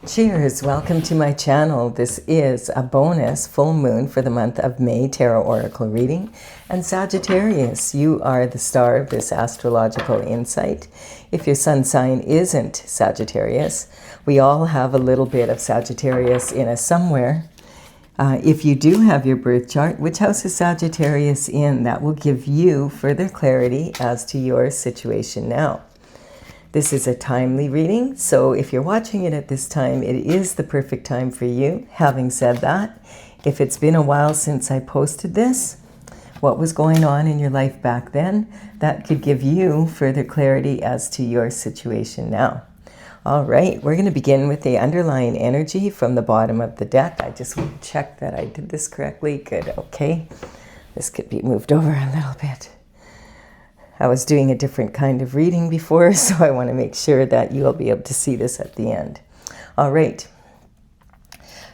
Cheers! Welcome to my channel. This is a bonus full moon for the month of May tarot oracle reading. And Sagittarius, you are the star of this astrological insight. If your sun sign isn't Sagittarius, we all have a little bit of Sagittarius in us somewhere. If you do have your birth chart, which house is Sagittarius in? That will give you further clarity as to your situation now. This is a timely reading, so if you're watching it at this time, it is the perfect time for you. Having said that, if it's been a while since I posted this, what was going on in your life back then, that could give you further clarity as to your situation now. All right, we're going to begin with the underlying energy from the bottom of the deck. I just want to check that I did this correctly. Good, okay. This could be moved over a little bit. I was doing a different kind of reading before, so I want to make sure that you'll be able to see this at the end. All right.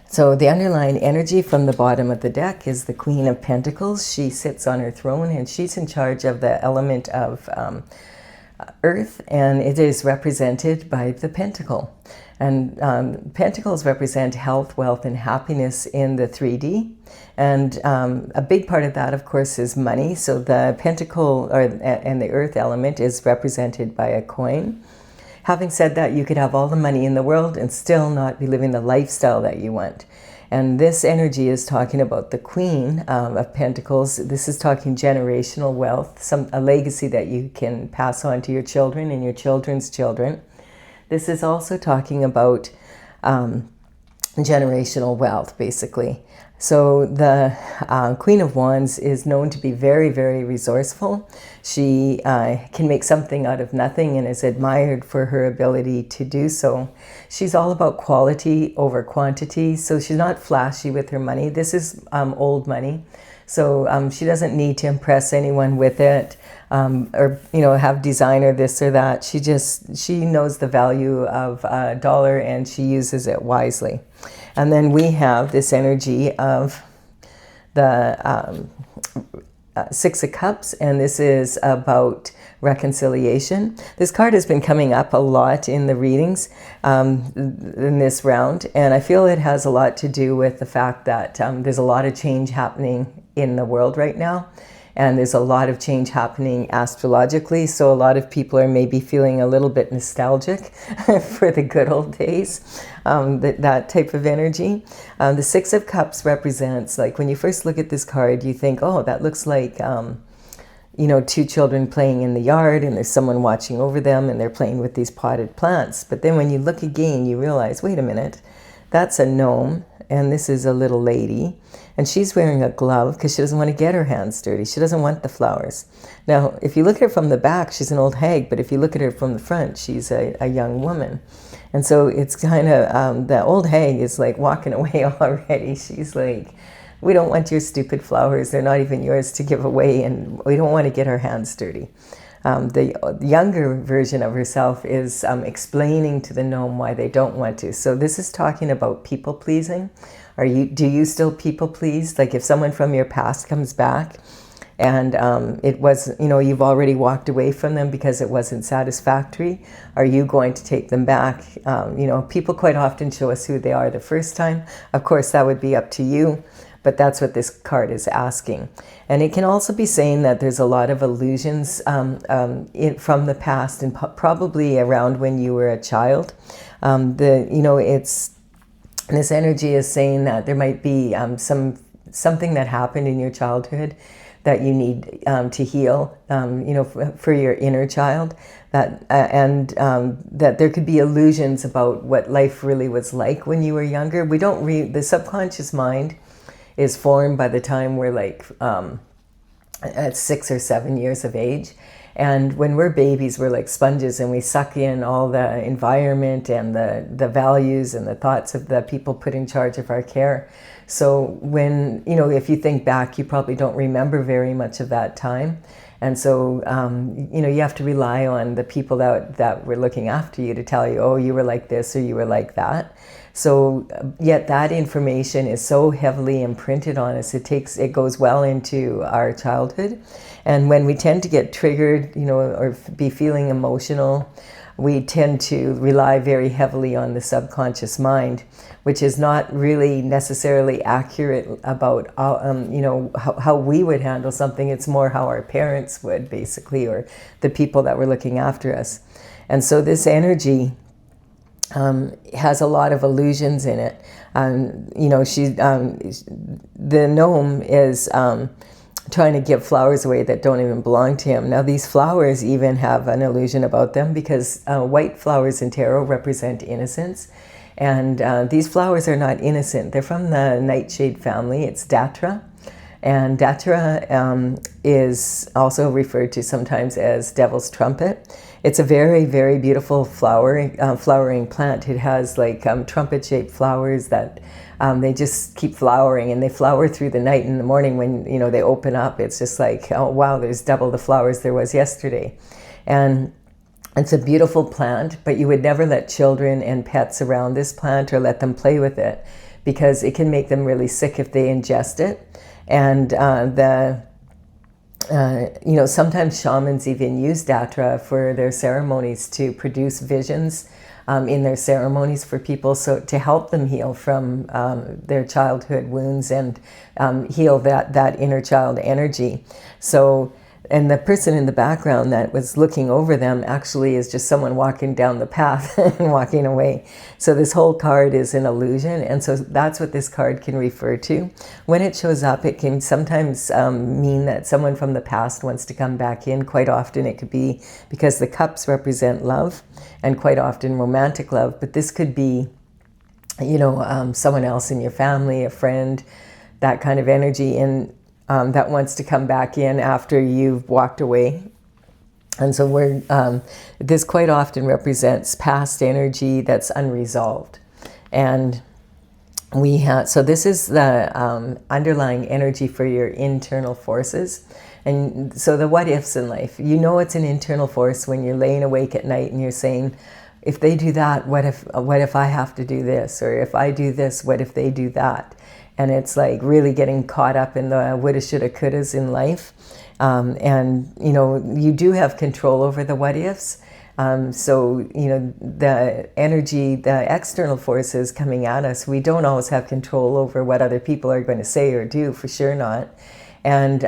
So the underlying energy from the bottom of the deck is the Queen of Pentacles. She sits on her throne and she's in charge of the element of Earth, and it is represented by the pentacle. And pentacles represent health, wealth, and happiness in the 3D. And a big part of that, of course, is money. So the pentacle and the earth element is represented by a coin. Having said that, you could have all the money in the world and still not be living the lifestyle that you want. And this energy is talking about the Queen of Pentacles. This is talking generational wealth, a legacy that you can pass on to your children and your children's children. This is also talking about generational wealth, basically. So the Queen of Wands is known to be very, very resourceful. She can make something out of nothing and is admired for her ability to do so. She's all about quality over quantity, so she's not flashy with her money. This is old money, so she doesn't need to impress anyone with it, or have designer this or that. She knows the value of a dollar and she uses it wisely. And then we have this energy of the Six of Cups, and this is about reconciliation. This card has been coming up a lot in the readings in this round, and I feel it has a lot to do with the fact that there's a lot of change happening in the world right now. And there's a lot of change happening astrologically, so a lot of people are maybe feeling a little bit nostalgic for the good old days, that type of energy. The Six of Cups represents, like when you first look at this card, you think, oh, that looks like, two children playing in the yard and there's someone watching over them and they're playing with these potted plants. But then when you look again, you realize, wait a minute, that's a gnome and this is a little lady. And she's wearing a glove because she doesn't want to get her hands dirty. She doesn't want the flowers. Now, if you look at her from the back, she's an old hag. But if you look at her from the front, she's a young woman. And so it's kind of, the old hag is like walking away already. She's like, we don't want your stupid flowers. They're not even yours to give away. And we don't want to get our hands dirty. The younger version of herself is explaining to the gnome why they don't want to. So this is talking about people pleasing. Do you still people please? Like if someone from your past comes back and it was, you've already walked away from them because it wasn't satisfactory, are you going to take them back? People quite often show us who they are the first time. Of course, that would be up to you, but that's what this card is asking. And it can also be saying that there's a lot of illusions from the past and probably around when you were a child. This energy is saying that there might be something that happened in your childhood that you need to heal, for your inner child, that there could be illusions about what life really was like when you were younger. The subconscious mind is formed by the time we're like at 6 or 7 years of age. And when we're babies, we're like sponges and we suck in all the environment and the values and the thoughts of the people put in charge of our care. So when, if you think back, you probably don't remember very much of that time. And so, you have to rely on the people that were looking after you to tell you, oh, you were like this or you were like that. So yet that information is so heavily imprinted on us, it goes well into our childhood. And when we tend to get triggered, or be feeling emotional, we tend to rely very heavily on the subconscious mind, which is not really necessarily accurate about how we would handle something. It's more how our parents would, basically, or the people that were looking after us. And so this energy has a lot of illusions in it. The gnome is trying to give flowers away that don't even belong to him. Now, these flowers even have an illusion about them, because white flowers in tarot represent innocence. And these flowers are not innocent. They're from the nightshade family. It's Datra. And Datra is also referred to sometimes as devil's trumpet. It's a very, very beautiful flowering plant. It has like trumpet-shaped flowers that they just keep flowering, and they flower through the night. In the morning when they open up, it's just like, oh wow, there's double the flowers there was yesterday. And it's a beautiful plant, but you would never let children and pets around this plant or let them play with it, because it can make them really sick if they ingest it. And sometimes shamans even use Datra for their ceremonies to produce visions in their ceremonies for people, so to help them heal from their childhood wounds and heal that inner child energy. So, and the person in the background that was looking over them actually is just someone walking down the path and walking away. So this whole card is an illusion, and so that's what this card can refer to. When it shows up, it can sometimes mean that someone from the past wants to come back in. Quite often it could be because the cups represent love, and quite often romantic love, but this could be, someone else in your family, a friend, that kind of energy, and that wants to come back in after you've walked away. And so this quite often represents past energy that's unresolved. And so this is the underlying energy for your internal forces. And so the what ifs in life, it's an internal force when you're laying awake at night and you're saying, if they do that, what if I have to do this? Or if I do this, what if they do that? And it's like really getting caught up in the woulda, shoulda, couldas in life. You do have control over the what ifs. The energy, the external forces coming at us, we don't always have control over what other people are going to say or do, for sure not. And,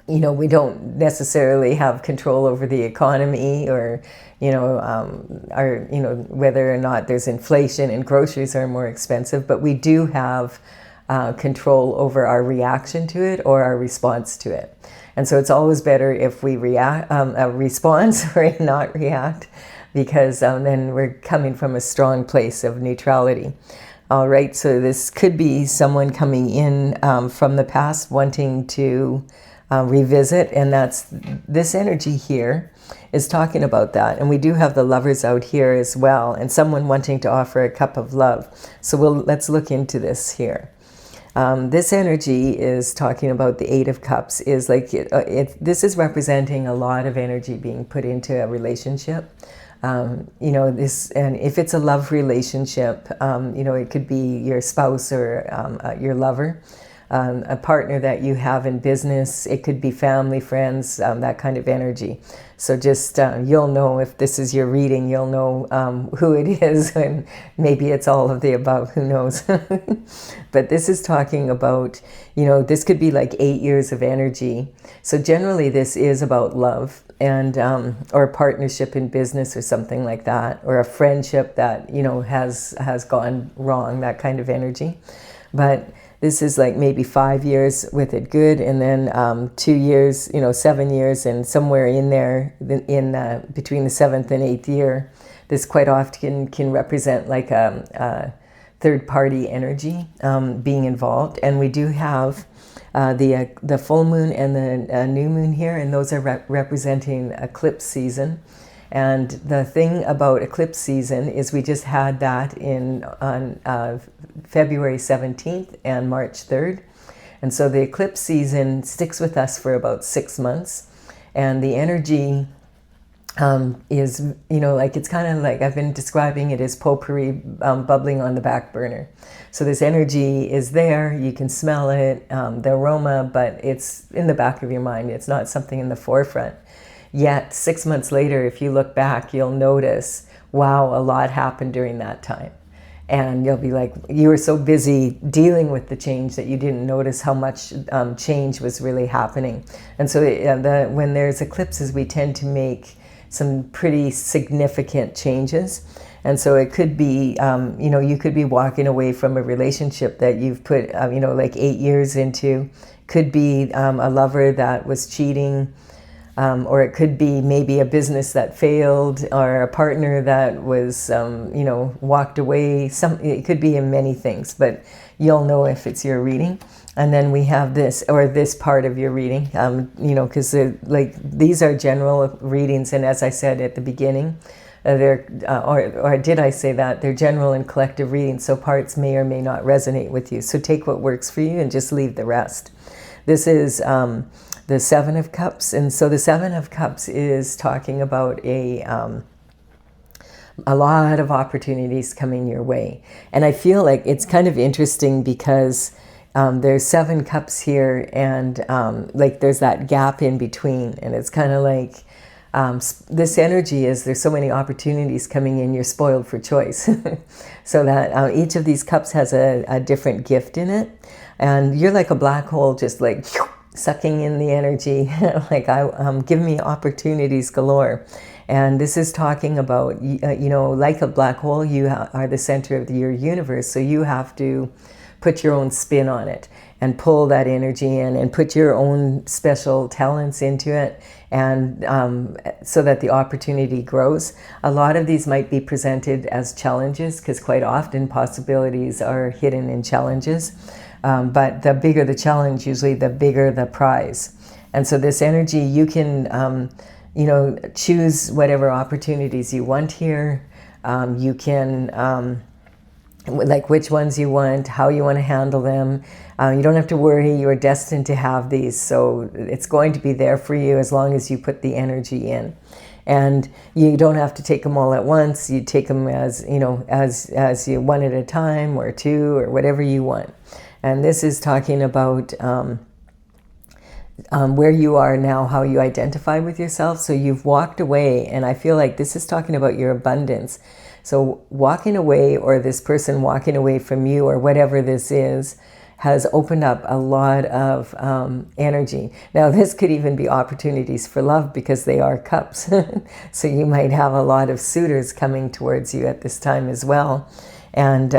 we don't necessarily have control over the economy or, whether or not there's inflation and groceries are more expensive, but we do have control over our reaction to it or our response to it. And so it's always better if we respond, not react, because then we're coming from a strong place of neutrality. All right, so this could be someone coming in from the past wanting to revisit, and that's this energy here is talking about that. And we do have the lovers out here as well, and someone wanting to offer a cup of love. So let's look into this here. This energy is talking about the Eight of Cups. Is like this is representing a lot of energy being put into a relationship. And if it's a love relationship, it could be your spouse or your lover. A partner that you have in business, it could be family, friends, that kind of energy. So just you'll know if this is your reading, you'll know who it is, and maybe it's all of the above, who knows. But this is talking about, this could be like 8 years of energy. So generally this is about love and or a partnership in business or something like that, or a friendship that has gone wrong, that kind of energy. But this is like maybe 5 years with it good, and then 2 years, 7 years, and somewhere in there, between the 7th and 8th year, this quite often can represent like a third-party energy being involved. And we do have the full moon and the new moon here, and those are representing eclipse season. And the thing about eclipse season is we just had that on February 17th and March 3rd. And so the eclipse season sticks with us for about 6 months. And the energy is, it's kind of like I've been describing it as potpourri bubbling on the back burner. So this energy is there, you can smell it, the aroma, but it's in the back of your mind. It's not something in the forefront. Yet 6 months later, if you look back, you'll notice, wow, a lot happened during that time. And you'll be like, you were so busy dealing with the change that you didn't notice how much change was really happening. And so when there's eclipses, we tend to make some pretty significant changes. And so it could be, you could be walking away from a relationship that you've put, like 8 years into. Could be a lover that was cheating. Or it could be maybe a business that failed, or a partner that was, walked away. It could be in many things, but you'll know if it's your reading. And then we have this, or this part of your reading, because these are general readings. And as I said at the beginning, or did I say that? They're general and collective readings, so parts may or may not resonate with you. So take what works for you and just leave the rest. This is the Seven of Cups. And so the Seven of Cups is talking about a lot of opportunities coming your way. And I feel like it's kind of interesting because there's 7 cups here, and there's that gap in between. And it's kind of like this energy is, there's so many opportunities coming in, you're spoiled for choice. So that each of these cups has a different gift in it. And you're like a black hole, just like sucking in the energy, give me opportunities galore. And this is talking about, like a black hole, you are the center of your universe. So you have to put your own spin on it and pull that energy in and put your own special talents into it, and so that the opportunity grows. A lot of these might be presented as challenges, because quite often possibilities are hidden in challenges. But the bigger the challenge, usually the bigger the prize. And so this energy, you can, choose whatever opportunities you want here. You can, which ones you want, how you want to handle them. You don't have to worry, you are destined to have these. So it's going to be there for you as long as you put the energy in. And you don't have to take them all at once. You take them as you one at a time, or 2, or whatever you want. And this is talking about where you are now, how you identify with yourself. So you've walked away, and I feel like this is talking about your abundance. So walking away, or this person walking away from you, or whatever this is, has opened up a lot of energy. Now, this could even be opportunities for love, because they are cups. So you might have a lot of suitors coming towards you at this time as well. And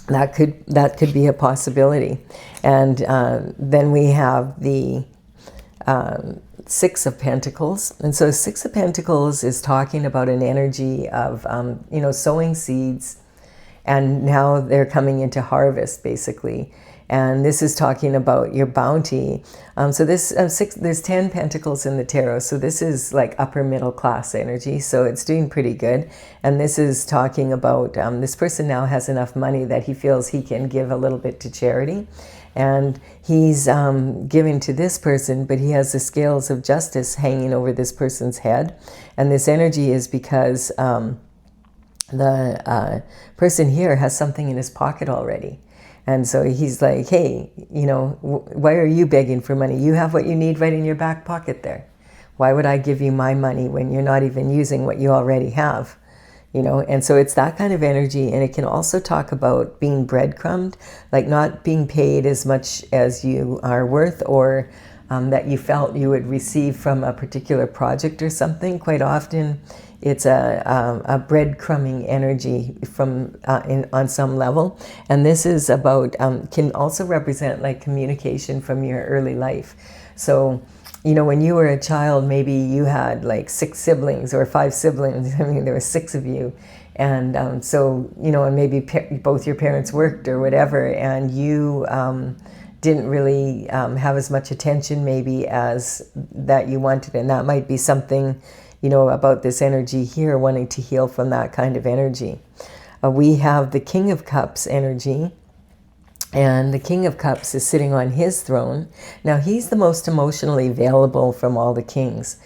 that could be a possibility. And then we have the Six of Pentacles. And so Six of Pentacles is talking about an energy of, sowing seeds, and now they're coming into harvest, basically. And this is talking about your bounty. So this there's 10 pentacles in the tarot. So this is like upper middle class energy. So it's doing pretty good. And this is talking about this person now has enough money that he feels he can give a little bit to charity. And he's giving to this person, but he has the scales of justice hanging over this person's head. And this energy is because the person here has something in his pocket already. And so he's like, hey, why are you begging for money? You have what you need right in your back pocket there. Why would I give you my money when you're not even using what you already have? And so it's that kind of energy. And it can also talk about being breadcrumbed, like not being paid as much as you are worth, or that you felt you would receive from a particular project or something. Quite often it's a breadcrumbing energy from on some level. And this is about, can also represent like communication from your early life. So, when you were a child, maybe you had like 6 siblings or 5 siblings. I mean, there were 6 of you. And and maybe both your parents worked or whatever, and you didn't really have as much attention maybe as that you wanted. And that might be something, about this energy here, wanting to heal from that kind of energy. We have the King of Cups energy. And the King of Cups is sitting on his throne. Now, he's the most emotionally available from all the kings.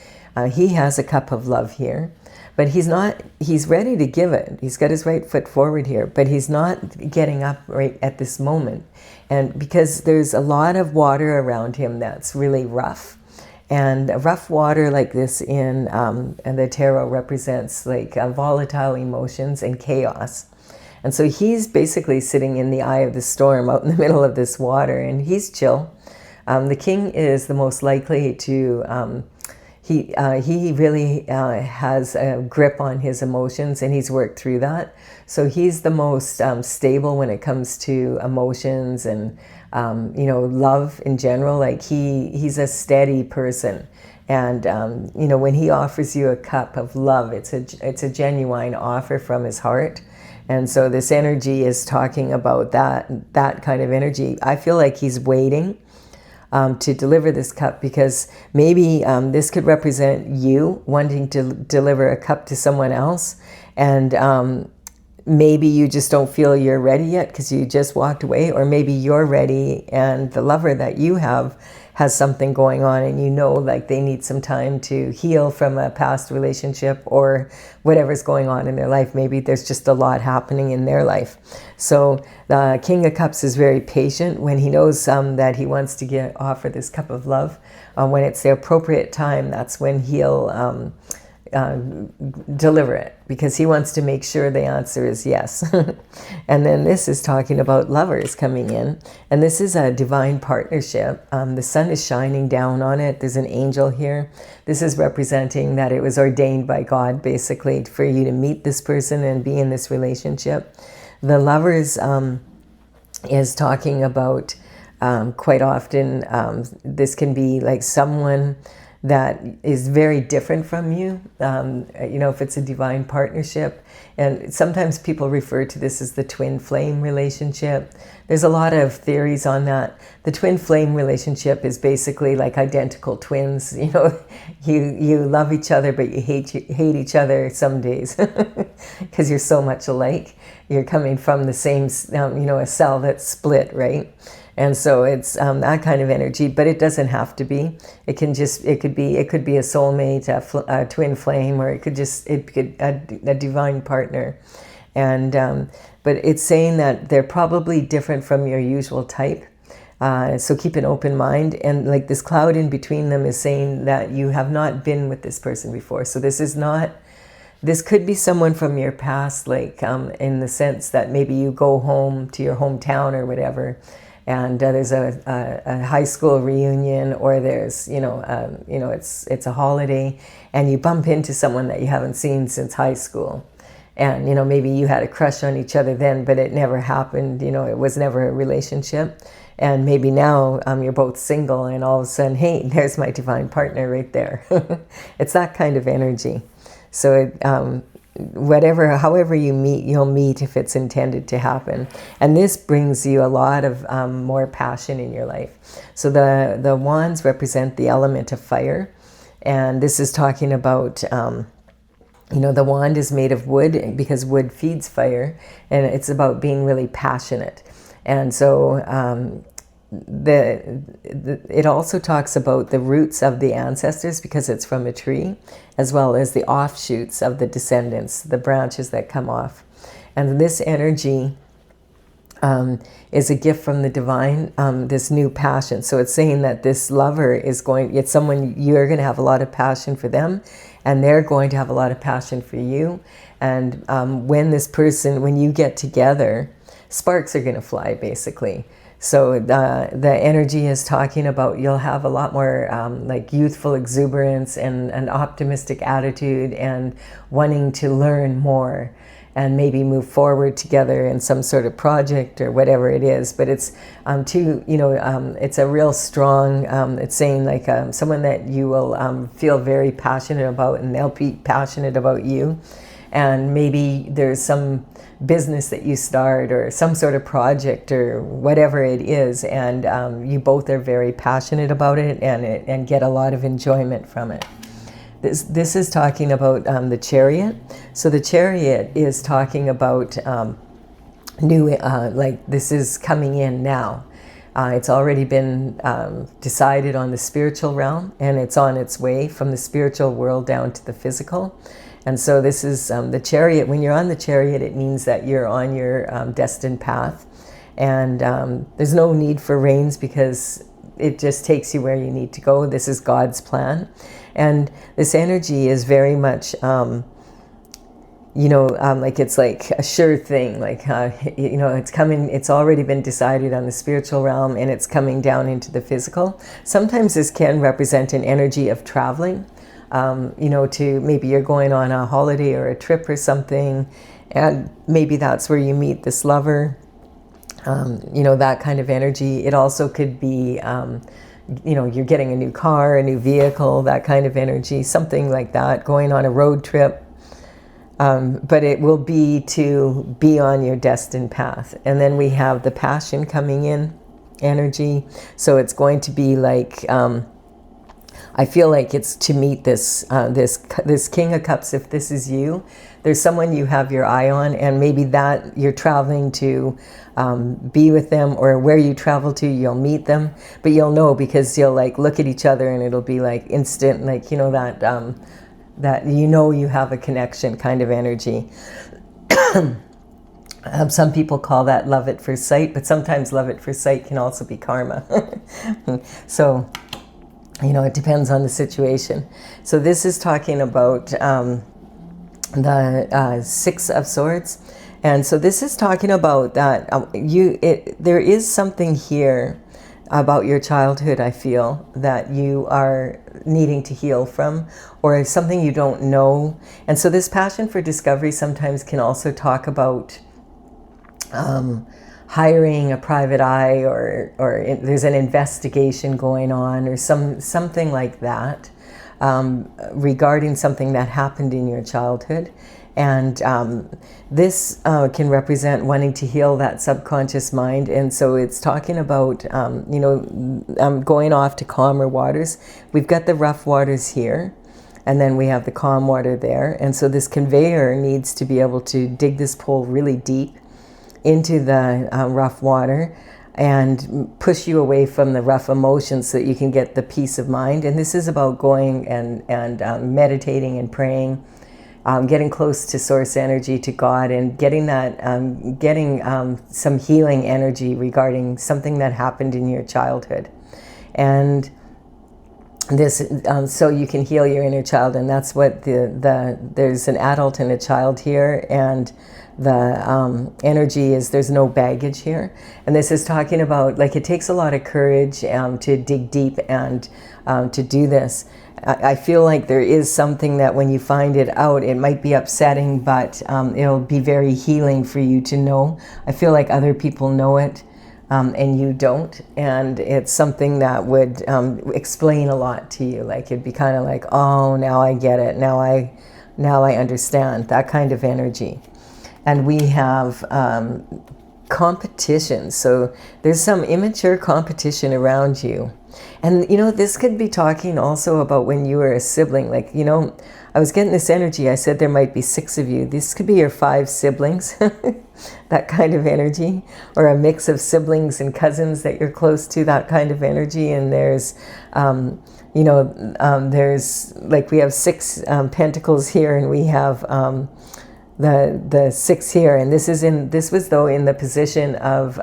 He has a cup of love here, but he's ready to give it. He's got his right foot forward here, but he's not getting up right at this moment. And because there's a lot of water around him that's really rough. And rough water like this in and the tarot represents like volatile emotions and chaos. And so he's basically sitting in the eye of the storm out in the middle of this water, and he's chill. The king is the most likely to, he really has a grip on his emotions, and he's worked through that. So he's the most stable when it comes to emotions and, you know, love in general. Like he's a steady person. And, you know, when he offers you a cup of love, it's a genuine offer from his heart. And so this energy is talking about that kind of energy. I feel like he's waiting to deliver this cup, because maybe this could represent you wanting to deliver a cup to someone else. And maybe you just don't feel you're ready yet because you just walked away, or maybe you're ready and the lover that you have has something going on, and you know, like they need some time to heal from a past relationship or whatever's going on in their life. Maybe there's just a lot happening in their life. So the King of Cups is very patient when he knows that he wants to offer this cup of love. When it's the appropriate time, that's when he'll deliver it, because he wants to make sure the answer is yes. And then this is talking about lovers coming in, and this is a divine partnership. The sun is shining down on it. There's an angel here. This is representing that it was ordained by God, basically, for you to meet this person and be in this relationship. The lovers is talking about, quite often, this can be like someone that is very different from you, you know, if it's a divine partnership. And sometimes people refer to this as the twin flame relationship. There's a lot of theories on that. The twin flame relationship is basically like identical twins. You know, you love each other, but you hate each other some days because you're so much alike. You're coming from the same, you know, a cell that's split, right? And so it's that kind of energy, but it doesn't have to be. It could be a soulmate, a twin flame, or it could a divine partner. And but it's saying that they're probably different from your usual type. So keep an open mind. And like this cloud in between them is saying that you have not been with this person before. So this could be someone from your past, like in the sense that maybe you go home to your hometown or whatever, and there's a high school reunion, or there's, you know, it's a holiday, and you bump into someone that you haven't seen since high school. And, you know, maybe you had a crush on each other then, but it never happened, you know, it was never a relationship. And maybe now you're both single, and all of a sudden, hey, there's my divine partner right there. It's that kind of energy. So however you meet, you'll meet if it's intended to happen. And this brings you a lot of more passion in your life. So the wands represent the element of fire. And this is talking about, you know, the wand is made of wood because wood feeds fire. And it's about being really passionate. And so it also talks about the roots of the ancestors, because it's from a tree, as well as the offshoots of the descendants, the branches that come off. And this energy is a gift from the divine, this new passion. So it's saying that this lover it's someone, you're going to have a lot of passion for them, and they're going to have a lot of passion for you. And when you get together, sparks are going to fly, basically. So the energy is talking about you'll have a lot more like youthful exuberance and an optimistic attitude, and wanting to learn more and maybe move forward together in some sort of project or whatever it is. But it's it's a real strong, it's saying like someone that you will feel very passionate about, and they'll be passionate about you. And maybe there's some business that you start, or some sort of project, or whatever it is, and you both are very passionate about it, and get a lot of enjoyment from it. This is talking about the Chariot. So the Chariot is talking about like this is coming in now. It's already been decided on the spiritual realm, and it's on its way from the spiritual world down to the physical. And so this is the Chariot. When you're on the Chariot, it means that you're on your destined path. And there's no need for reins, because it just takes you where you need to go. This is God's plan. And this energy is very much, like it's like a sure thing, like, it's coming, it's already been decided on the spiritual realm, and it's coming down into the physical. Sometimes this can represent an energy of traveling, to maybe you're going on a holiday or a trip or something, and maybe that's where you meet this lover, that kind of energy. It also could be, you're getting a new car, a new vehicle, that kind of energy, something like that, going on a road trip. But it will be to be on your destined path. And then we have the passion coming in energy. So it's going to be like, I feel like it's to meet this King of Cups. If this is you, there's someone you have your eye on, and maybe that you're traveling to be with them, or where you travel to, you'll meet them. But you'll know, because you'll like look at each other and it'll be like instant, like, that you have a connection kind of energy. Some people call that love at first sight, but sometimes love at first sight can also be karma. So, it depends on the situation. So this is talking about the Six of Swords. And so this is talking about that there is something here about your childhood, I feel, that you are needing to heal from, or something you don't know. And so this passion for discovery sometimes can also talk about hiring a private eye, or there's an investigation going on, or something like that, regarding something that happened in your childhood. And this can represent wanting to heal that subconscious mind. And so it's talking about, going off to calmer waters. We've got the rough waters here, and then we have the calm water there. And so this conveyor needs to be able to dig this pole really deep into the rough water, and push you away from the rough emotions so that you can get the peace of mind. And this is about going and meditating and praying, getting close to source energy, to God, and getting that, some healing energy regarding something that happened in your childhood. And this, so you can heal your inner child. And that's what there's an adult and a child here, and the energy is there's no baggage here. And this is talking about, like, it takes a lot of courage to dig deep and to do this. I feel like there is something that when you find it out, it might be upsetting, but it'll be very healing for you to know. I feel like other people know it, and you don't. And it's something that would explain a lot to you. Like, it'd be kind of like, oh, now I get it. Now I understand, that kind of energy. And we have competition. So there's some immature competition around you. And, this could be talking also about when you were a sibling. Like, I was getting this energy. I said there might be 6 of you. This could be your 5 siblings, that kind of energy, or a mix of siblings and cousins that you're close to, that kind of energy. And there's, there's, like, we have 6 pentacles here, and we have the 6 here. And this was though in the position of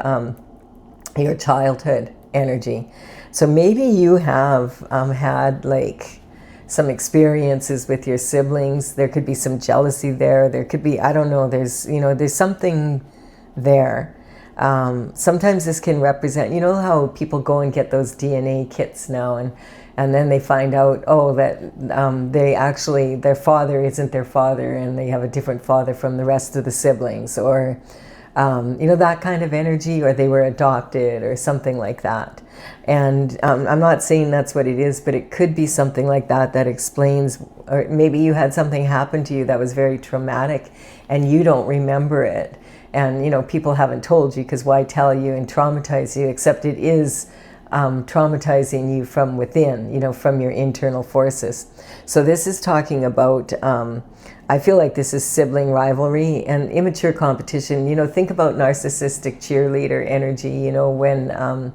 your childhood energy. So maybe you have had like some experiences with your siblings. There could be some jealousy there. There could be, I don't know, there's something there. Sometimes this can represent, how people go and get those DNA kits now, and then they find out, that they actually, their father isn't their father, and they have a different father from the rest of the siblings, or that kind of energy, or they were adopted or something like that. And I'm not saying that's what it is, but it could be something like that explains, or maybe you had something happen to you that was very traumatic and you don't remember it. And, people haven't told you, because why tell you and traumatize you, except it is traumatizing you from within, from your internal forces. So this is talking about, I feel like this is sibling rivalry and immature competition. Think about narcissistic cheerleader energy, when,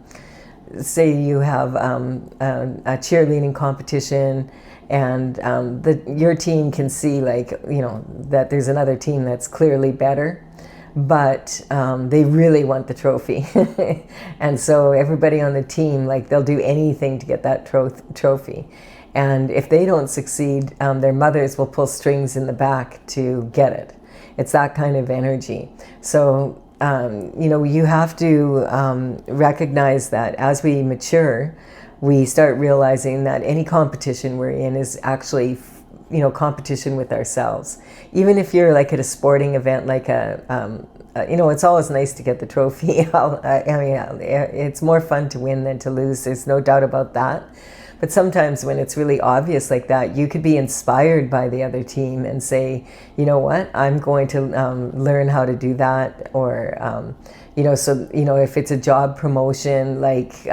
say you have a cheerleading competition, and your team can see, like, that there's another team that's clearly better. but they really want the trophy. And so everybody on the team, like, they'll do anything to get that trophy. And if they don't succeed, their mothers will pull strings in the back to get it. It's that kind of energy. So, you know, you have to recognize that as we mature, we start realizing that any competition we're in is actually, you know, competition with ourselves. Even if you're like at a sporting event, like you know, it's always nice to get the trophy. I mean, it's more fun to win than to lose. There's no doubt about that. But sometimes when it's really obvious like that, you could be inspired by the other team and say, you know what, I'm going to learn how to do that. Or, you know, so, you know, if it's a job promotion, like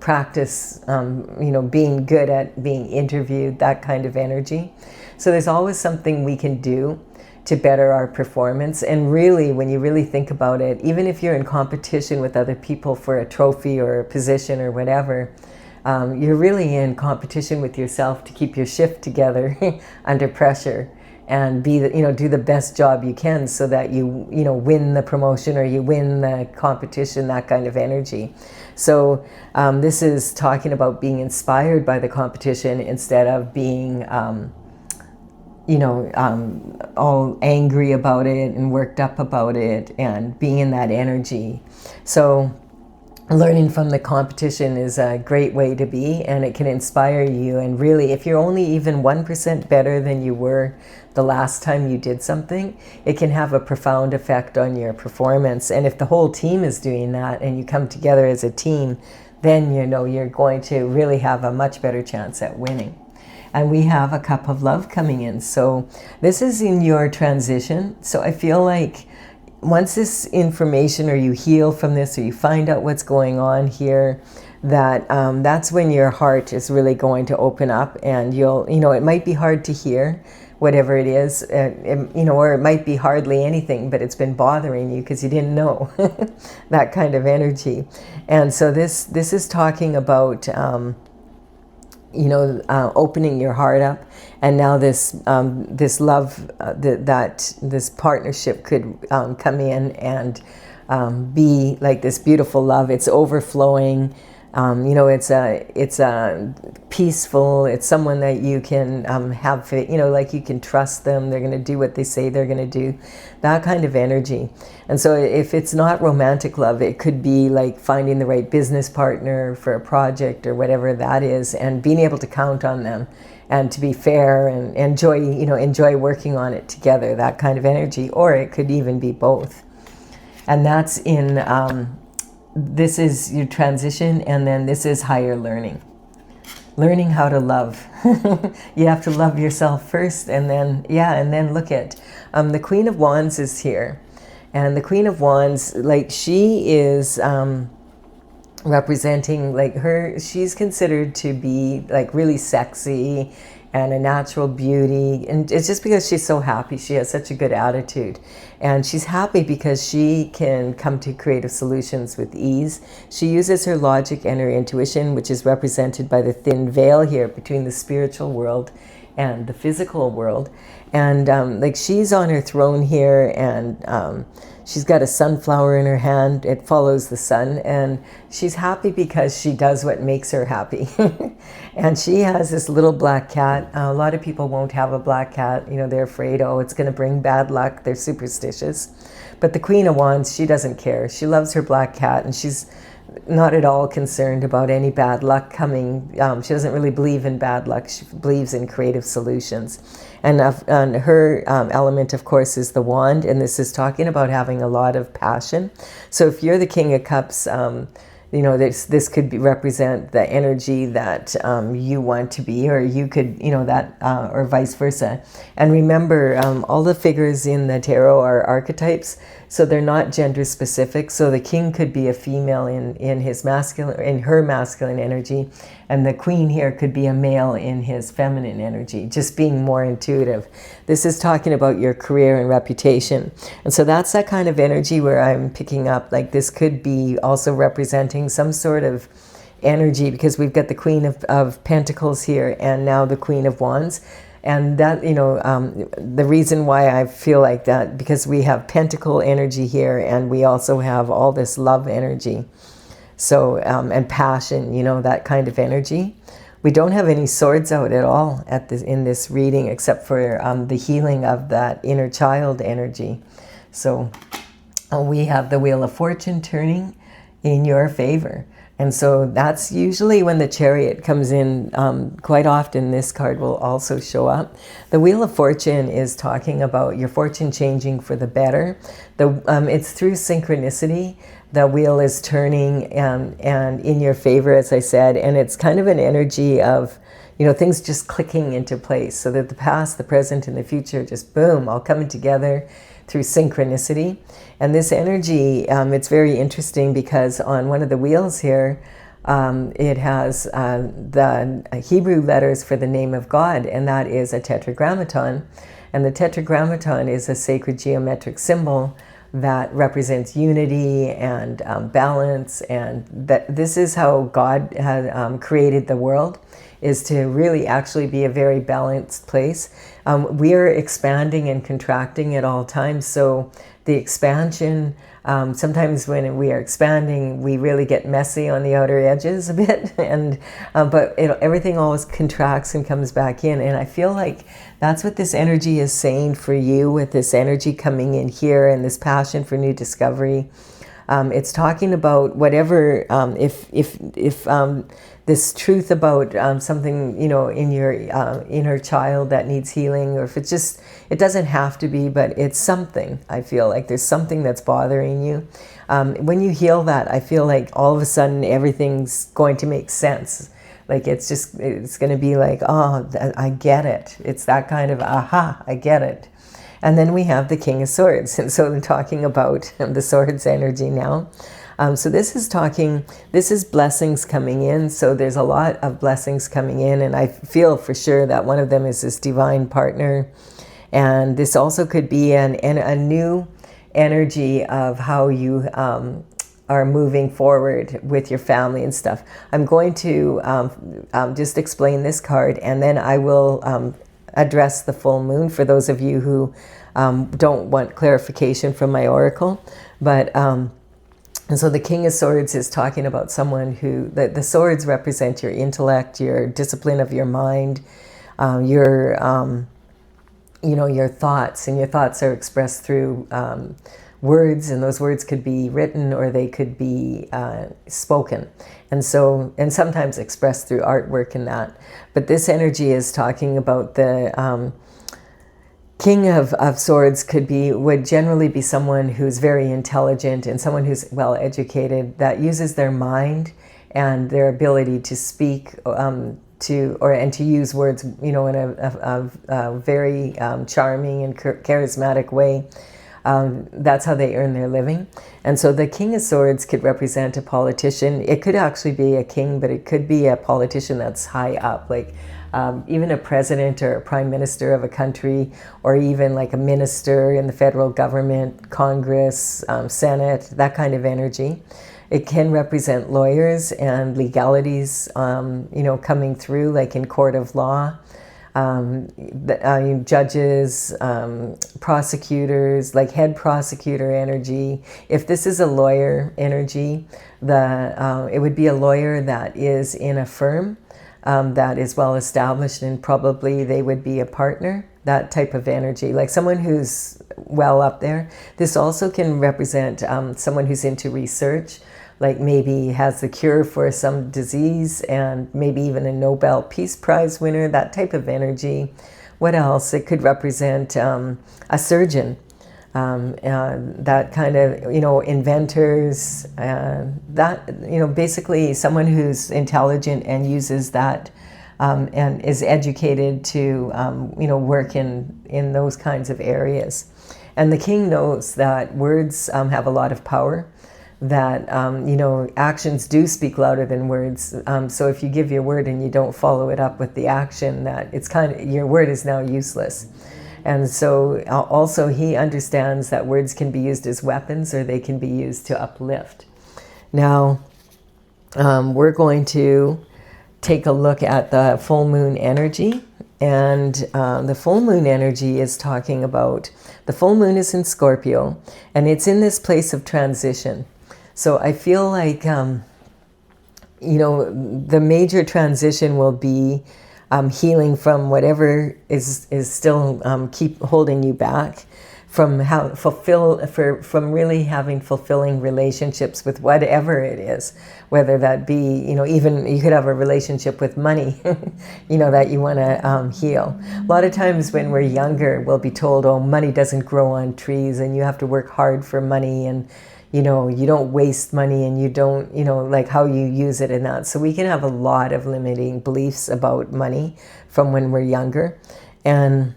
practice, you know, being good at being interviewed, that kind of energy. So there's always something we can do to better our performance. And really, when you really think about it, even if you're in competition with other people for a trophy or a position or whatever, you're really in competition with yourself to keep your shift together under pressure and be the, you know, do the best job you can so that you know, win the promotion or you win the competition, that kind of energy. So this is talking about being inspired by the competition instead of being you know, all angry about it and worked up about it and being in that energy. So learning from the competition is a great way to be, and it can inspire you. And really, if you're only even 1% better than you were the last time you did something, it can have a profound effect on your performance. And if the whole team is doing that and you come together as a team, then you know you're going to really have a much better chance at winning. And we have a cup of love coming in. So this is in your transition. So I feel like once this information, or you heal from this, or you find out what's going on here, that that's when your heart is really going to open up, and you'll, you know, it might be hard to hear whatever it is, you know, or it might be hardly anything, but it's been bothering you because you didn't know. That kind of energy. And so this is talking about you know, opening your heart up, and now this this love, this partnership could come in and be like this beautiful love. It's overflowing. You know, it's a peaceful. It's someone that you can have, you know, like you can trust them. They're going to do what they say they're going to do. That kind of energy. And so if it's not romantic love, it could be like finding the right business partner for a project or whatever that is, and being able to count on them and to be fair and enjoy, you know, enjoy working on it together, that kind of energy. Or it could even be both. And that's in, this is your transition, and then this is higher learning. Learning how to love. You have to love yourself first, and then, yeah, and then look at, the Queen of Wands is here. And the Queen of Wands, like, she is representing, like, she's considered to be like really sexy and a natural beauty, and it's just because she's so happy. She has such a good attitude, and she's happy because she can come to creative solutions with ease. She uses her logic and her intuition, which is represented by the thin veil here between the spiritual world and the physical world. And like, she's on her throne here, and she's got a sunflower in her hand. It follows the sun, and she's happy because she does what makes her happy. And she has this little black cat. A lot of people won't have a black cat. You know, they're afraid, oh, it's going to bring bad luck. They're superstitious. But the Queen of Wands, she doesn't care. She loves her black cat, and she's not at all concerned about any bad luck coming. She doesn't really believe in bad luck. She believes in creative solutions. And her element, of course, is the wand, and this is talking about having a lot of passion. So if you're the King of Cups, you know, this could represent the energy that you want to be, or you could, you know, that, or vice versa. And remember, all the figures in the tarot are archetypes, so they're not gender specific. So the king could be a female in his masculine, in her masculine energy, and the queen here could be a male in his feminine energy, just being more intuitive. This is talking about your career and reputation. And so that's that kind of energy where I'm picking up, like, this could be also representing some sort of energy, because we've got the Queen of Pentacles here and now the Queen of Wands. And that, the reason why I feel like that, because we have pentacle energy here, and we also have all this love energy. So, and passion, that kind of energy. We don't have any swords out at all in this reading, except for the healing of that inner child energy. So we have the Wheel of Fortune turning in your favor. And so that's usually when the Chariot comes in. Quite often this card will also show up. The Wheel of Fortune is talking about your fortune changing for the better. It's through synchronicity. The wheel is turning and in your favor, as I said, and it's kind of an energy of, things just clicking into place, so that the past, the present, and the future just boom, all coming together through synchronicity. And this energy, it's very interesting because on one of the wheels here, it has the Hebrew letters for the name of God, and that is a tetragrammaton. And the tetragrammaton is a sacred geometric symbol that represents unity and balance, and that this is how God had created the world, is to really actually be a very balanced place. We are expanding and contracting at all times, so the expansion, sometimes when we are expanding, we really get messy on the outer edges a bit, and but everything always contracts and comes back in. And I feel like that's what this energy is saying for you, with this energy coming in here and this passion for new discovery. It's talking about whatever, if this truth about something, in your inner child that needs healing, or if it's just, it doesn't have to be, but it's something. I feel like there's something that's bothering you. When you heal that, I feel like all of a sudden everything's going to make sense. Like it's going to be like, oh, I get it. It's that kind of, aha, I get it. And then we have the King of Swords. And so I'm talking about the Swords energy now. So this is blessings coming in. So there's a lot of blessings coming in. And I feel for sure that one of them is this divine partner. And this also could be a new energy of how you are moving forward with your family and stuff. I'm going to just explain this card, and then I will address the full moon for those of you who don't want clarification from my oracle. But and so the King of Swords is talking about someone who, the swords represent your intellect, your discipline of your mind, your thoughts, and your thoughts are expressed through words, and those words could be written or they could be spoken, and sometimes expressed through artwork and that. But this energy is talking about the King of Swords would generally be someone who's very intelligent and someone who's well educated, that uses their mind and their ability to speak and to use words, in a very charming and charismatic way. That's how they earn their living. And so the King of Swords could represent a politician. It could actually be a king, but it could be a politician that's high up, like even a president or a prime minister of a country, or even like a minister in the federal government, Congress, Senate, that kind of energy. It can represent lawyers and legalities, coming through, like in court of law. Judges, prosecutors, like head prosecutor energy. If this is a lawyer energy, it would be a lawyer that is in a firm that is well established, and probably they would be a partner, that type of energy, like someone who's well up there. This also can represent someone who's into research, like maybe has the cure for some disease, and maybe even a Nobel Peace Prize winner, that type of energy. What else? It could represent a surgeon, that kind of, inventors, basically someone who's intelligent and uses that and is educated to, work in those kinds of areas. And the king knows that words have a lot of power, that, actions do speak louder than words. So if you give your word and you don't follow it up with the action, that your word is now useless. And so also he understands that words can be used as weapons, or they can be used to uplift. Now, we're going to take a look at the full moon energy. And the full moon energy is talking about, the full moon is in Scorpio, and it's in this place of transition. So I feel like, the major transition will be healing from whatever is still keep holding you back from from really having fulfilling relationships with whatever it is, whether that be, even you could have a relationship with money, that you want to heal. A lot of times when we're younger, we'll be told, oh, money doesn't grow on trees and you have to work hard for money, and you don't waste money, and you don't, like how you use it and that. So we can have a lot of limiting beliefs about money from when we're younger. And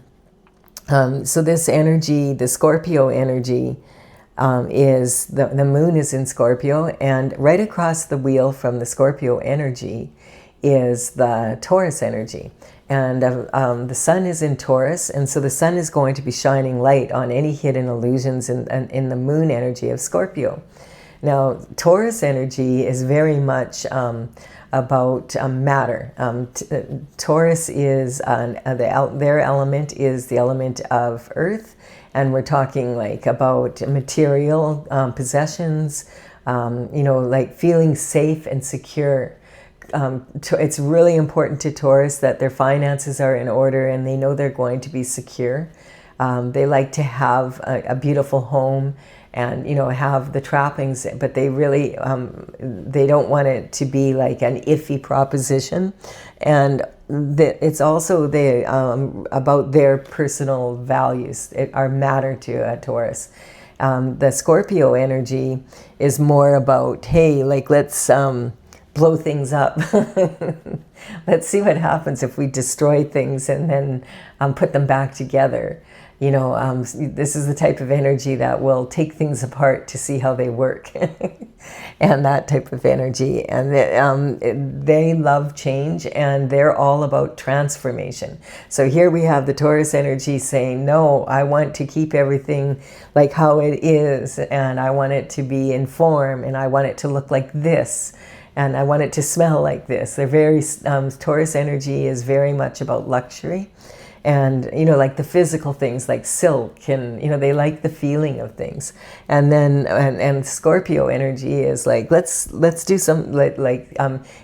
so this energy, the Scorpio energy, is the moon is in Scorpio, and right across the wheel from the Scorpio energy is the Taurus energy. And the sun is in Taurus, and so the sun is going to be shining light on any hidden illusions in the moon energy of Scorpio. Now, Taurus energy is very much about matter. Taurus is, their element is the element of earth, and we're talking like about material possessions, like feeling safe and secure. It's really important to Taurus that their finances are in order and they know they're going to be secure. They like to have a beautiful home and have the trappings, but they really they don't want it to be like an iffy proposition. And it's also about their personal values are matter to a Taurus. The Scorpio energy is more about, hey, like let's blow things up. Let's see what happens if we destroy things and then put them back together. This is the type of energy that will take things apart to see how they work. And that type of energy. And they love change, and they're all about transformation. So here we have the Taurus energy saying, no, I want to keep everything like how it is, and I want it to be in form, and I want it to look like this, and I want it to smell like this. They're very, Taurus energy is very much about luxury. And, like the physical things like silk, and, they like the feeling of things. And then, and Scorpio energy is like, let's do some,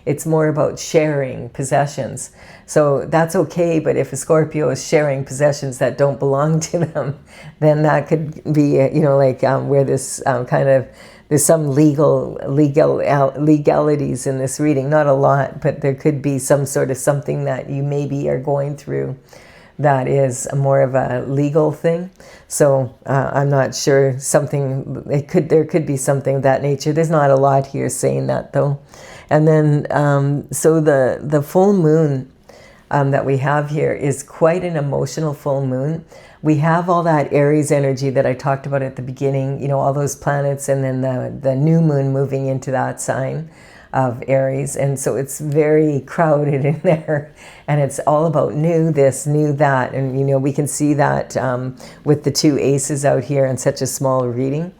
it's more about sharing possessions. So that's okay, but if a Scorpio is sharing possessions that don't belong to them, then that could be, where this there's some legalities in this reading. Not a lot, but there could be some sort of something that you maybe are going through that is more of a legal thing. So I'm not sure, there could be something of that nature. There's not a lot here saying that though. And then, so the full moon that we have here is quite an emotional full moon. We have all that Aries energy that I talked about at the beginning, all those planets, and then the new moon moving into that sign of Aries. And so it's very crowded in there, and it's all about new this, new that. And we can see that with the two aces out here in such a small reading.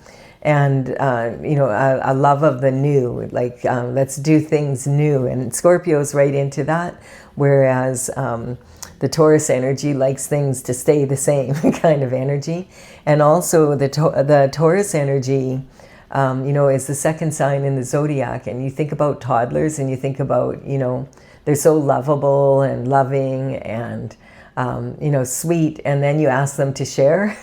And a love of the new, like let's do things new, and Scorpio's right into that, whereas the Taurus energy likes things to stay the same kind of energy. And also the Taurus energy is the second sign in the zodiac. And you think about toddlers, and you think about, they're so lovable and loving and, sweet. And then you ask them to share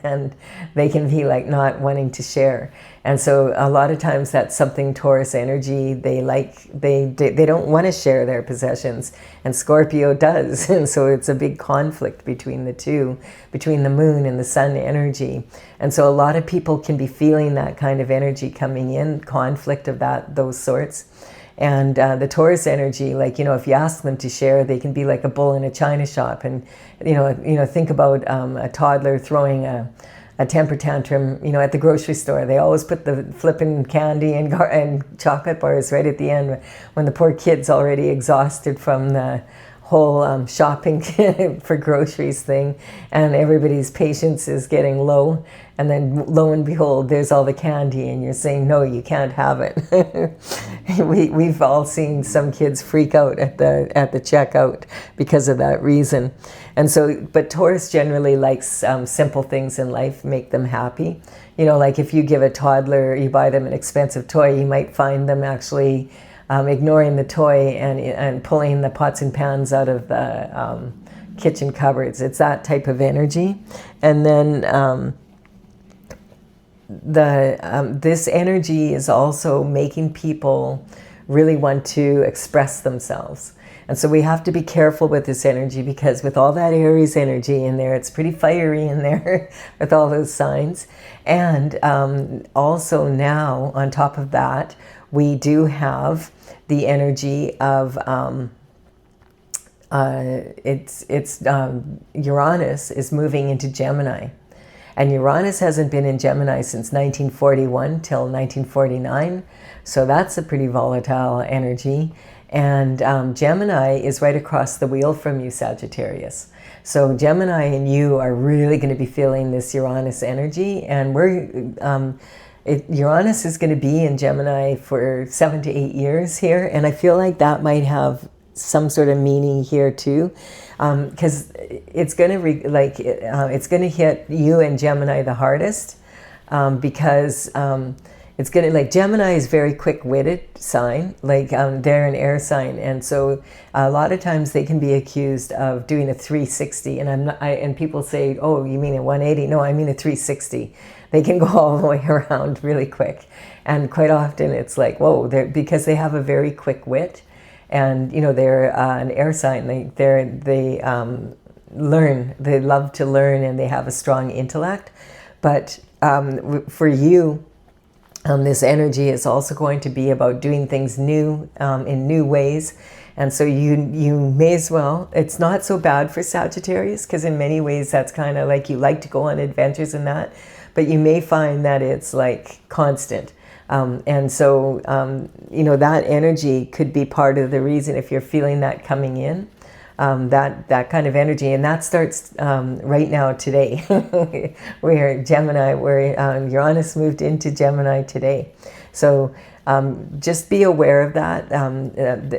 and they can be like not wanting to share. And so a lot of times that's something Taurus energy, they don't want to share their possessions, and Scorpio does. And so it's a big conflict between the two, between the moon and the sun energy. And so a lot of people can be feeling that kind of energy coming in, conflict of those sorts. And the Taurus energy, like, if you ask them to share, they can be like a bull in a china shop. And, think about a toddler throwing a temper tantrum, at the grocery store. They always put the flipping candy and chocolate bars right at the end when the poor kid's already exhausted from the whole shopping for groceries thing, and everybody's patience is getting low, and then lo and behold, there's all the candy, and you're saying, no, you can't have it. We've all seen some kids freak out at the checkout because of that reason. And so, but Taurus generally likes simple things in life, make them happy. You know, like if you give a toddler, you buy them an expensive toy, you might find them actually ignoring the toy and pulling the pots and pans out of the kitchen cupboards. It's that type of energy. And then this energy is also making people really want to express themselves. And so we have to be careful with this energy, because with all that Aries energy in there, it's pretty fiery in there with all those signs. And also now, on top of that, we do have the energy of Uranus is moving into Gemini. And Uranus hasn't been in Gemini since 1941 till 1949. So that's a pretty volatile energy. And Gemini is right across the wheel from you, Sagittarius. So Gemini and you are really going to be feeling this Uranus energy. And Uranus is going to be in Gemini for 7 to 8 years here. And I feel like that might have some sort of meaning here too. Because it's going to it's going to hit you and Gemini the hardest, because it's going to, like, Gemini is very quick-witted sign, like they're an air sign, and so a lot of times they can be accused of doing a 360, and people say, oh, you mean a 180? No, I mean a 360. They can go all the way around really quick, and quite often it's like, whoa, because they have a very quick wit. And, you know, they're an air sign. They learn. They love to learn, and they have a strong intellect. But for you, this energy is also going to be about doing things new, in new ways. And so you may as well. It's not so bad for Sagittarius, because in many ways that's kind of like you like to go on adventures and that. But you may find that it's like constant. And so, you know, that energy could be part of the reason, if you're feeling that coming in, that kind of energy. And that starts right now today, where Uranus moved into Gemini today. So just be aware of that.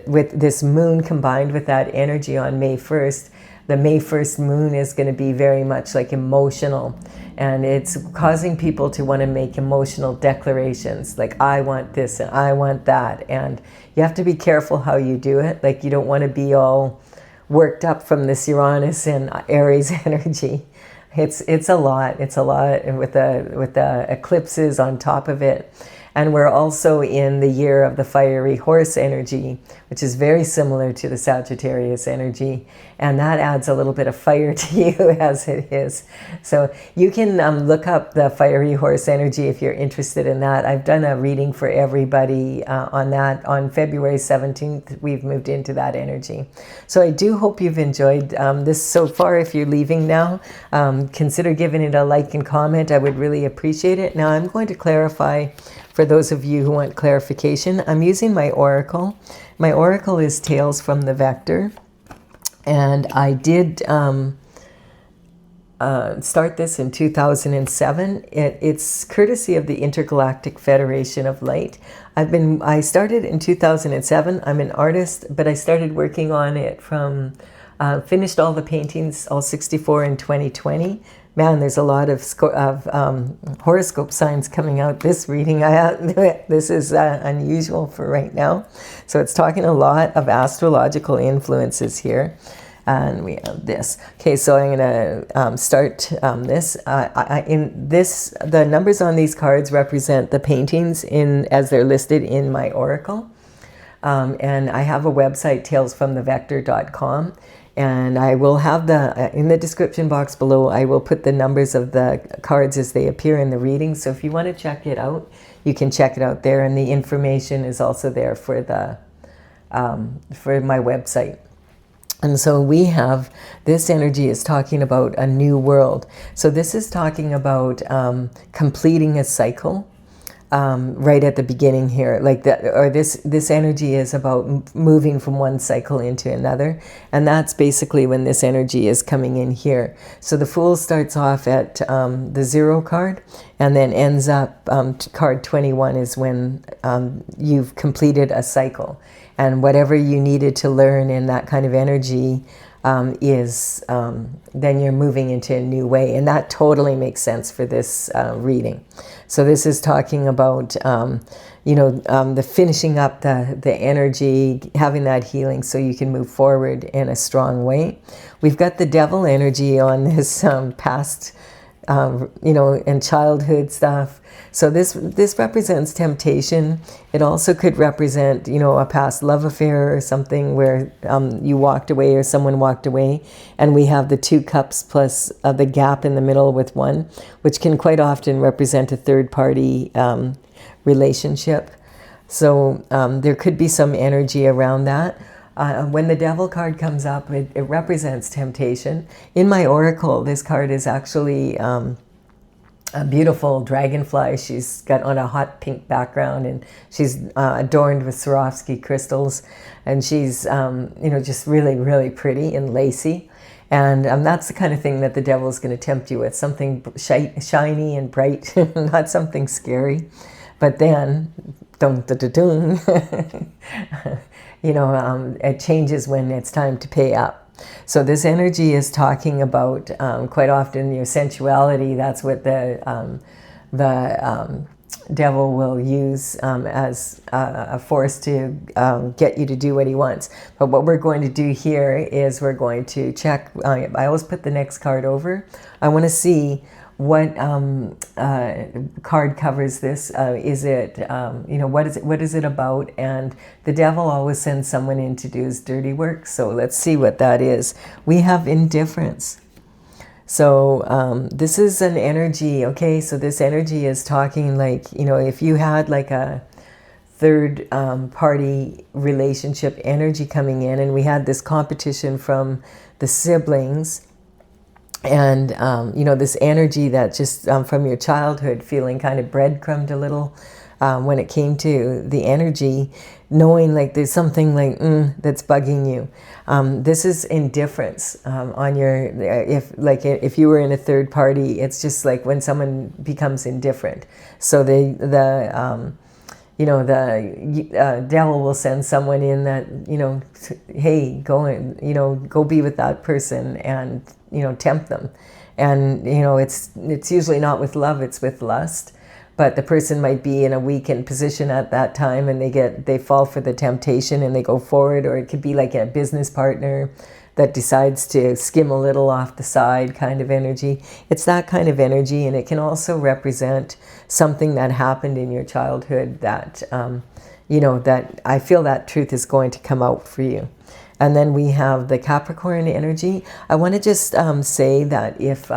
With this moon combined with that energy on May 1st, the May 1st moon is going to be very much like emotional, and it's causing people to want to make emotional declarations, like I want this and I want that, and you have to be careful how you do it. Like, you don't want to be all worked up from this Uranus and Aries energy. It's a lot. It's a lot with the eclipses on top of it. And we're also in the year of the fiery horse energy, which is very similar to the Sagittarius energy. And that adds a little bit of fire to you as it is. So you can look up the fiery horse energy if you're interested in that. I've done a reading for everybody on that. On February 17th, we've moved into that energy. So I do hope you've enjoyed this so far. If you're leaving now, consider giving it a like and comment. I would really appreciate it. Now I'm going to clarify. For those of you who want clarification, I'm using my oracle. My oracle is Tales from the Vector. And I did start this in 2007. It's courtesy of the Intergalactic Federation of Light. I started in 2007. I'm an artist, but I started working on it from, finished all the paintings, all 64 in 2020. Man, there's a lot of horoscope signs coming out this reading. This is unusual for right now. So it's talking a lot of astrological influences here. And we have this. Okay, so I'm going to start this. The numbers on these cards represent the paintings as they're listed in my oracle. And I have a website, talesfromthevector.com. And I will have in the description box below, I will put the numbers of the cards as they appear in the reading. So if you want to check it out, you can check it out there. And the information is also there for my website. And so we have, this energy is talking about a new world. So this is talking about completing a cycle. right at the beginning here, like that, or this energy is about moving from one cycle into another, and that's basically when this energy is coming in here. So the Fool starts off at the 0 card, and then ends up card 21 is when you've completed a cycle, and whatever you needed to learn in that kind of energy then you're moving into a new way, and that totally makes sense for this reading. So this is talking about the finishing up the energy, having that healing so you can move forward in a strong way. We've got the Devil energy on this past and childhood stuff. So this represents temptation. It also could represent, a past love affair or something where you walked away or someone walked away. And we have the 2 cups plus the gap in the middle with 1, which can quite often represent a third-party relationship. So there could be some energy around that. When the Devil card comes up, it represents temptation. In my oracle, this card is actually a beautiful dragonfly. She's got on a hot pink background, and she's adorned with Swarovski crystals, and she's just really, really pretty and lacy. And that's the kind of thing that the Devil is going to tempt you with, something shiny and bright, not something scary. But then, it changes when it's time to pay up. So this energy is talking about quite often your sensuality. That's what the Devil will use as a force to get you to do what he wants. But what we're going to do here is we're going to check. I always put the next card over. I want to see what card covers this. Is it, what is it about? And the Devil always sends someone in to do his dirty work. So let's see what that is. We have indifference. So this is an energy, okay? So this energy is talking like, if you had like a third party relationship energy coming in, and we had this competition from the siblings, and this energy that just from your childhood, feeling kind of breadcrumbed a little when it came to the energy, knowing like there's something like that's bugging you. This is indifference on your, if you were in a third party, it's just like when someone becomes indifferent. So the Devil will send someone in that, hey, go be with that person, and tempt them. And it's usually not with love, it's with lust. But the person might be in a weakened position at that time, and they fall for the temptation and they go forward. Or it could be like a business partner that decides to skim a little off the side kind of energy. It's that kind of energy, and it can also represent something that happened in your childhood that that I feel that truth is going to come out for you. And then we have the Capricorn energy. I want to just say that if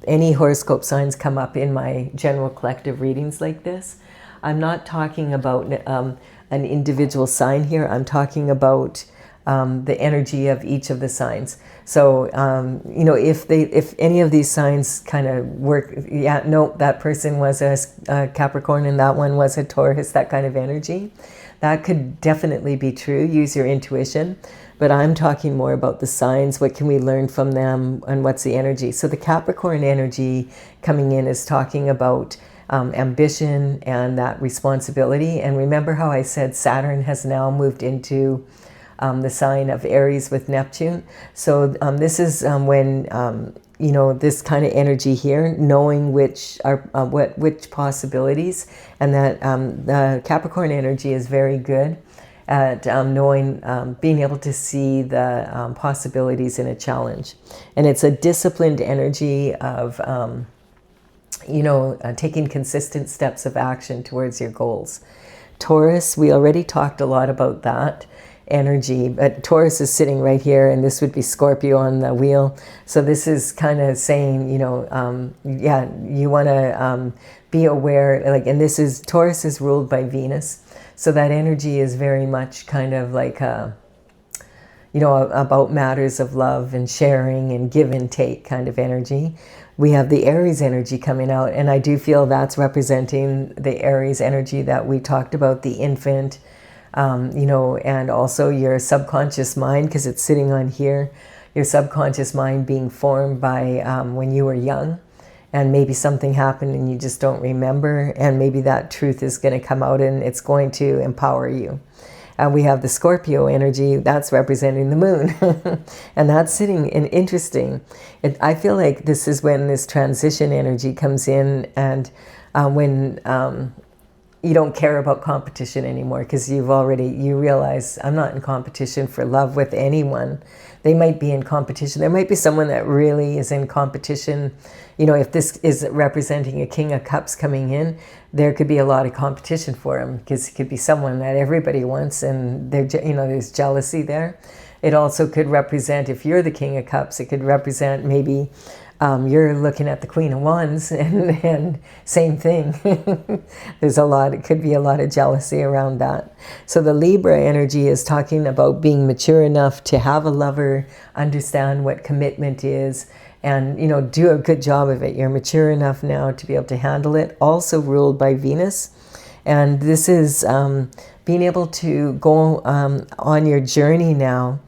any horoscope signs come up in my general collective readings like this, I'm not talking about an individual sign here. I'm talking about the energy of each of the signs. So, if any of these signs kind of work, that person was a Capricorn and that one was a Taurus, that kind of energy, that could definitely be true. Use your intuition. But I'm talking more about the signs. What can we learn from them, and what's the energy? So the Capricorn energy coming in is talking about ambition and that responsibility. And remember how I said Saturn has now moved into the sign of Aries with Neptune. So this is when this kind of energy here, knowing which possibilities, and that the Capricorn energy is very good at knowing, being able to see the possibilities in a challenge. And it's a disciplined energy of taking consistent steps of action towards your goals. Taurus, we already talked a lot about that energy, but Taurus is sitting right here, and this would be Scorpio on the wheel. So this is kind of saying, you want to be aware, and this is, Taurus is ruled by Venus. So that energy is very much kind of like about matters of love and sharing and give and take kind of energy. we have the Aries energy coming out, and I do feel that's representing the Aries energy that we talked about, the infant, you know, and also your subconscious mind, because it's sitting on here, your subconscious mind being formed by when you were young, and maybe something happened and you just don't remember, and maybe that truth is going to come out and it's going to empower you. We have the Scorpio energy, that's representing the moon. And that's sitting in interesting. I feel like this is when this transition energy comes in, and when you don't care about competition anymore, because you realize I'm not in competition for love with anyone. They might be in competition. There might be someone that really is in competition. You know, if this is representing a King of Cups coming in, there could be a lot of competition for him, because it could be someone that everybody wants, and you know, there's jealousy there. It also could represent, if you're the King of Cups, it could represent maybe you're looking at the Queen of Wands, and same thing. It could be a lot of jealousy around that. So the Libra energy is talking about being mature enough to have a lover, understand what commitment is, and, you know, do a good job of it. You're mature enough now to be able to handle it. Also ruled by Venus. And this is being able to go on your journey now,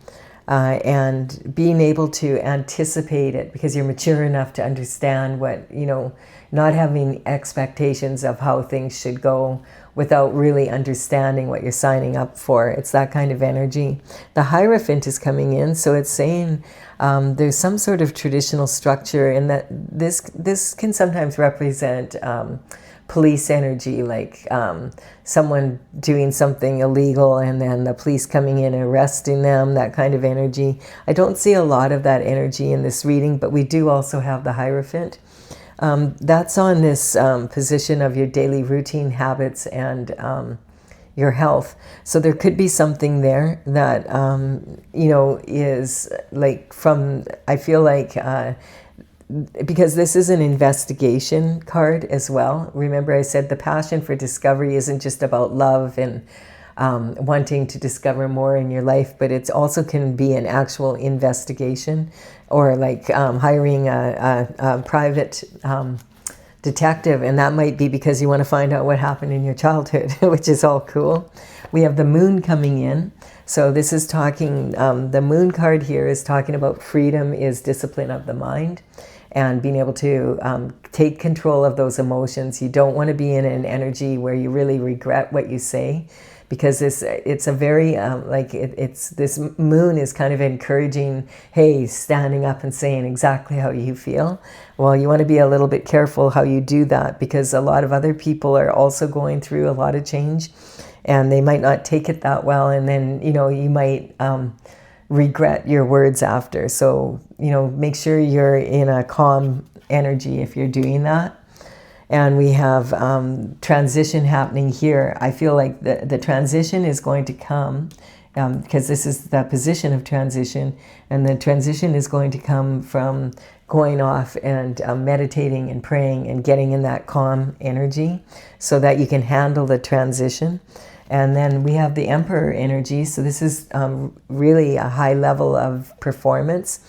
and being able to anticipate it, because you're mature enough to understand what, you know, not having expectations of how things should go without really understanding what you're signing up for. It's that kind of energy. The Hierophant is coming in, so it's saying there's some sort of traditional structure, and that this can sometimes represent police energy, like someone doing something illegal and then the police coming in and arresting them, that kind of energy. I don't see a lot of that energy in this reading, but we do also have the Hierophant. That's on this position of your daily routine habits and your health. So there could be something there that, you know, is like I feel like, because this is an investigation card as well. Remember, I said the passion for discovery isn't just about love and wanting to discover more in your life, but it also can be an actual investigation, or like hiring a private detective, and that might be because you want to find out what happened in your childhood, which is all cool. We have the Moon coming in. So this is talking, the Moon card here is talking about freedom is discipline of the mind, and being able to take control of those emotions. You don't want to be in an energy where you really regret what you say, because it's a very, this moon is kind of encouraging, hey, standing up and saying exactly how you feel. Well, you want to be a little bit careful how you do that, because a lot of other people are also going through a lot of change, and they might not take it that well, and then, you know, you might regret your words after. So, you know, make sure you're in a calm energy if you're doing that. And we have transition happening here. I feel like the transition is going to come, because this is the position of transition, and the transition is going to come from going off and meditating and praying and getting in that calm energy so that you can handle the transition. And then we have the Emperor energy. So this is really a high level of performance.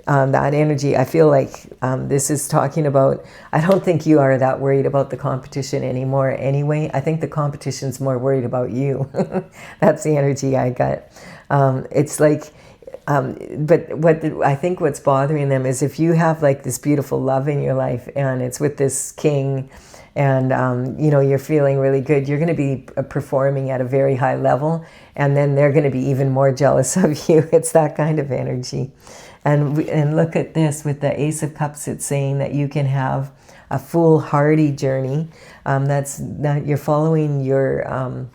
That energy, I feel like this is talking about, I don't think you are that worried about the competition anymore anyway. I think the competition's more worried about you. That's the energy I got. It's like, but I think what's bothering them is if you have like this beautiful love in your life and it's with this king, and you know, you're feeling really good, you're going to be performing at a very high level, and then they're going to be even more jealous of you. It's that kind of energy. And look at this with the Ace of Cups. It's saying that you can have a foolhardy journey. That you're following your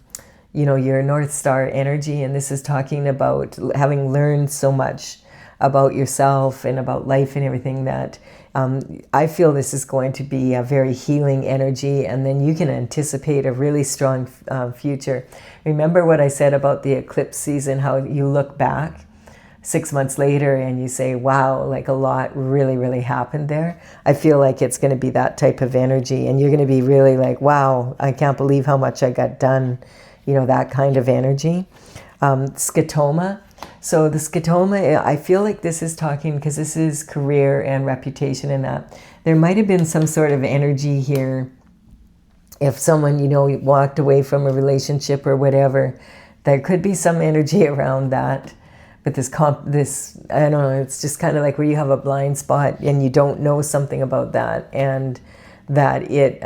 you know, your North Star energy, and this is talking about having learned so much about yourself and about life and everything that I feel this is going to be a very healing energy, and then you can anticipate a really strong future. Remember what I said about the eclipse season, how you look back 6 months later and you say, wow, like a lot really, really happened there. I feel like it's going to be that type of energy, and you're going to be really like, wow, I can't believe how much I got done, you know, that kind of energy. Scotoma. So the scotoma, I feel like this is talking, because this is career and reputation and that. there might have been some sort of energy here. If someone, you know, walked away from a relationship or whatever, there could be some energy around that. But this, I don't know, it's just kind of like where you have a blind spot and you don't know something about that, and that it,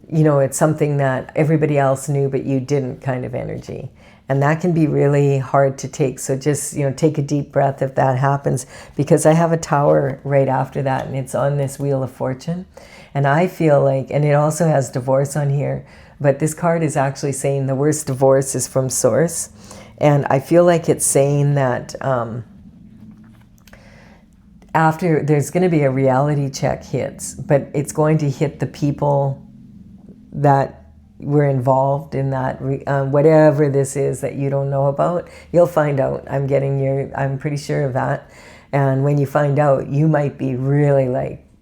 you know, it's something that everybody else knew but you didn't kind of energy. And that can be really hard to take. So just, you know, take a deep breath if that happens, because I have a tower right after that and it's on this Wheel of Fortune. And I feel like, and it also has divorce on here, but this card is actually saying the worst divorce is from Source. And I feel like it's saying that after, there's going to be a reality check hits, but it's going to hit the people that were involved in that, whatever this is that you don't know about. You'll find out. I'm pretty sure of that. And when you find out, you might be really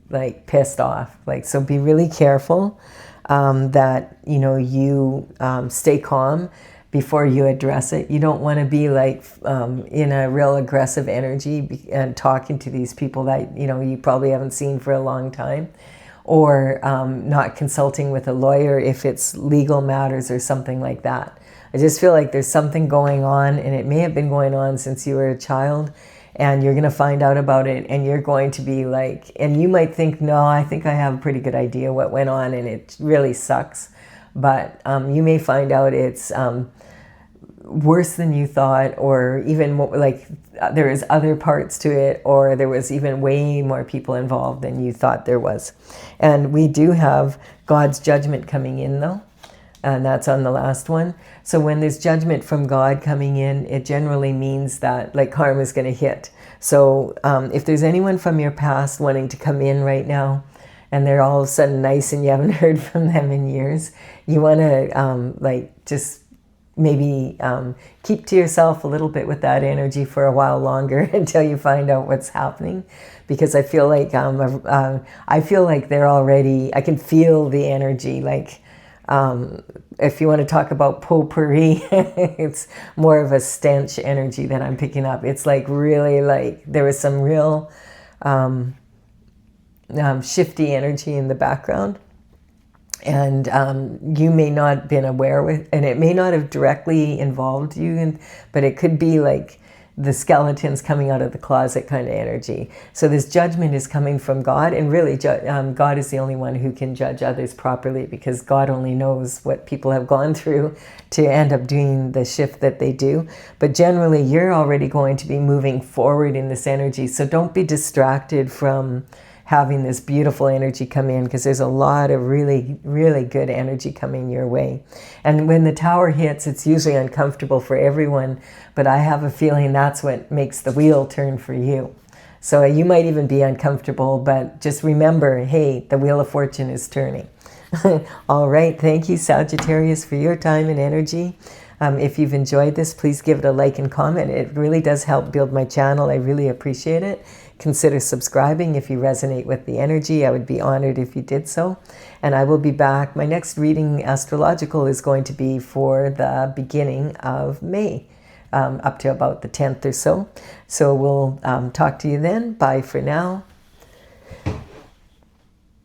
like pissed off. Like, so be really careful that, you know, you stay calm before you address it. You don't want to be like in a real aggressive energy and talking to these people that, you know, you probably haven't seen for a long time, or not consulting with a lawyer if it's legal matters or something like that. I just feel like there's something going on, and it may have been going on since you were a child, and you're going to find out about it, and you're going to be like, and you might think, no, I think I have a pretty good idea what went on, and it really sucks. But you may find out it's worse than you thought, or even more, like there is other parts to it, or there was even way more people involved than you thought there was. And we do have God's judgment coming in though, and that's on the last one. So when there's judgment from God coming in, it generally means that like karma is going to hit. So if there's anyone from your past wanting to come in right now, and they're all of a sudden nice and you haven't heard from them in years, you want to like just maybe keep to yourself a little bit with that energy for a while longer until you find out what's happening. Because I feel like they're already, I can feel the energy. Like if you want to talk about potpourri, it's more of a stench energy that I'm picking up. It's like really like there was some real shifty energy in the background. And you may not have been aware with, and it may not have directly involved you, but it could be like the skeletons coming out of the closet kind of energy. So this judgment is coming from God, and really God is the only one who can judge others properly, because God only knows what people have gone through to end up doing the shift that they do. But generally, you're already going to be moving forward in this energy, so don't be distracted from having this beautiful energy come in, because there's a lot of really, really good energy coming your way. And when the tower hits, it's usually uncomfortable for everyone, but I have a feeling that's what makes the wheel turn for you. So you might even be uncomfortable, but just remember, hey, the Wheel of Fortune is turning. All right, thank you, Sagittarius, for your time and energy. If you've enjoyed this, please give it a like and comment. It really does help build my channel. I really appreciate it. Consider subscribing if you resonate with the energy. I would be honored if you did so. And I will be back. My next reading, astrological, is going to be for the beginning of May, up to about the 10th or so. So we'll talk to you then. Bye for now.